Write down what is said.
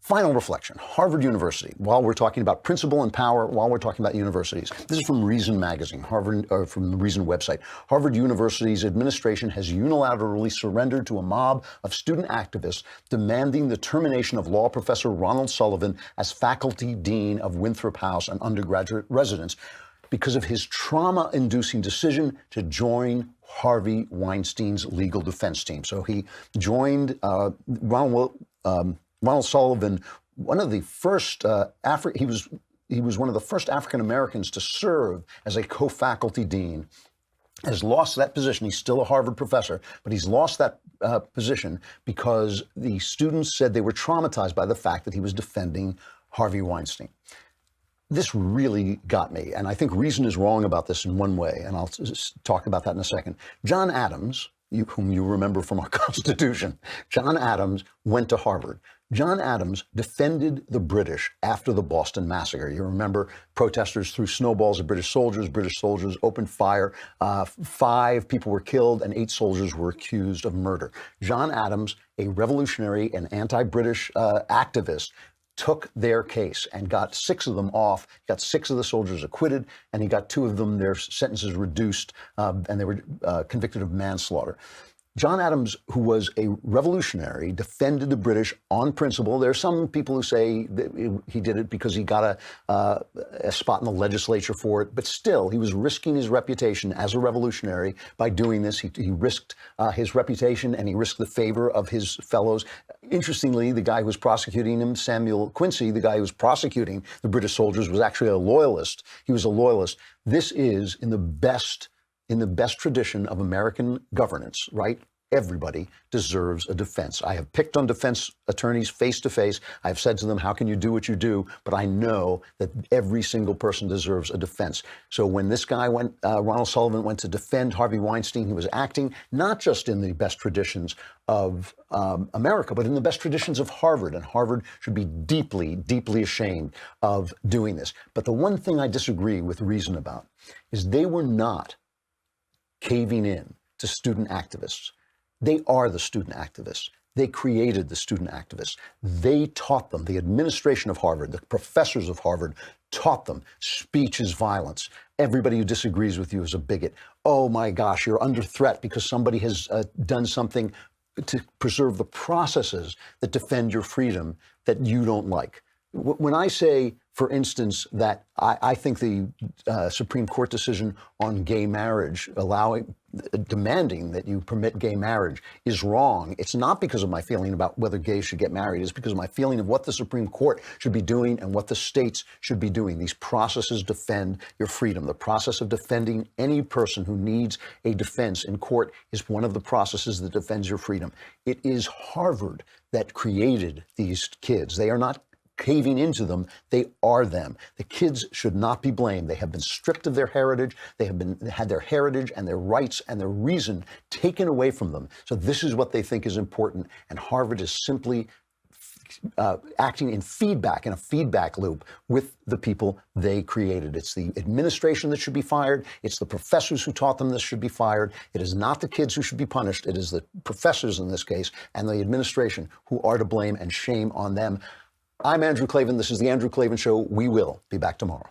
Final reflection, Harvard University, while we're talking about principle and power, while we're talking about universities. This is from Reason magazine, from the Reason website. Harvard University's administration has unilaterally surrendered to a mob of student activists demanding the termination of law professor Ronald Sullivan as faculty dean of Winthrop House and undergraduate residence because of his trauma-inducing decision to join Harvey Weinstein's legal defense team. So he joined Ronald Sullivan, one of the first he was one of the first African Americans to serve as a co-faculty dean. Has lost that position. He's still a Harvard professor, but he's lost that position because the students said they were traumatized by the fact that he was defending Harvey Weinstein. This really got me, and I think Reason is wrong about this in one way, and I'll talk about that in a second. John Adams, whom you remember from our Constitution, John Adams went to Harvard. John Adams defended the British after the Boston Massacre. You remember protesters threw snowballs at British soldiers opened fire. 5 people were killed and 8 soldiers were accused of murder. John Adams, a revolutionary and anti-British activist, took their case and got 6 of them off, got 6 of the soldiers acquitted, and he got 2 of them, their sentences reduced, and they were convicted of manslaughter. John Adams, who was a revolutionary, defended the British on principle. There are some people who say that he did it because he got a spot in the legislature for it, but still, he was risking his reputation as a revolutionary by doing this. He risked his reputation and he risked the favor of his fellows. Interestingly, the guy who was prosecuting him, Samuel Quincy, the guy who was prosecuting the British soldiers, was actually a loyalist. He was a loyalist. This is in the best tradition of American governance, right? Everybody deserves a defense. I have picked on defense attorneys face to face. I've said to them, how can you do what you do? But I know that every single person deserves a defense. So when this guy Ronald Sullivan went to defend Harvey Weinstein, he was acting not just in the best traditions of America, but in the best traditions of Harvard. And Harvard should be deeply, deeply ashamed of doing this. But the one thing I disagree with Reason about is they were not caving in to student activists. They are the student activists. They created the student activists. They taught them, the administration of Harvard, the professors of Harvard taught them speech is violence. Everybody who disagrees with you is a bigot. Oh my gosh, you're under threat because somebody has done something to preserve the processes that defend your freedom that you don't like. When I say, for instance, that I think the Supreme Court decision on gay marriage, demanding that you permit gay marriage, is wrong, it's not because of my feeling about whether gays should get married. It's because of my feeling of what the Supreme Court should be doing and what the states should be doing. These processes defend your freedom. The process of defending any person who needs a defense in court is one of the processes that defends your freedom. It is Harvard that created these kids. They are not caving into them. They are them. The kids should not be blamed. They have been stripped of their heritage. They have had their heritage and their rights and their reason taken away from them. So this is what they think is important. And Harvard is simply acting in a feedback loop with the people they created. It's the administration that should be fired. It's the professors who taught them this should be fired. It is not the kids who should be punished. It is the professors in this case and the administration who are to blame, and shame on them. I'm Andrew Klavan. This is The Andrew Klavan Show. We will be back tomorrow.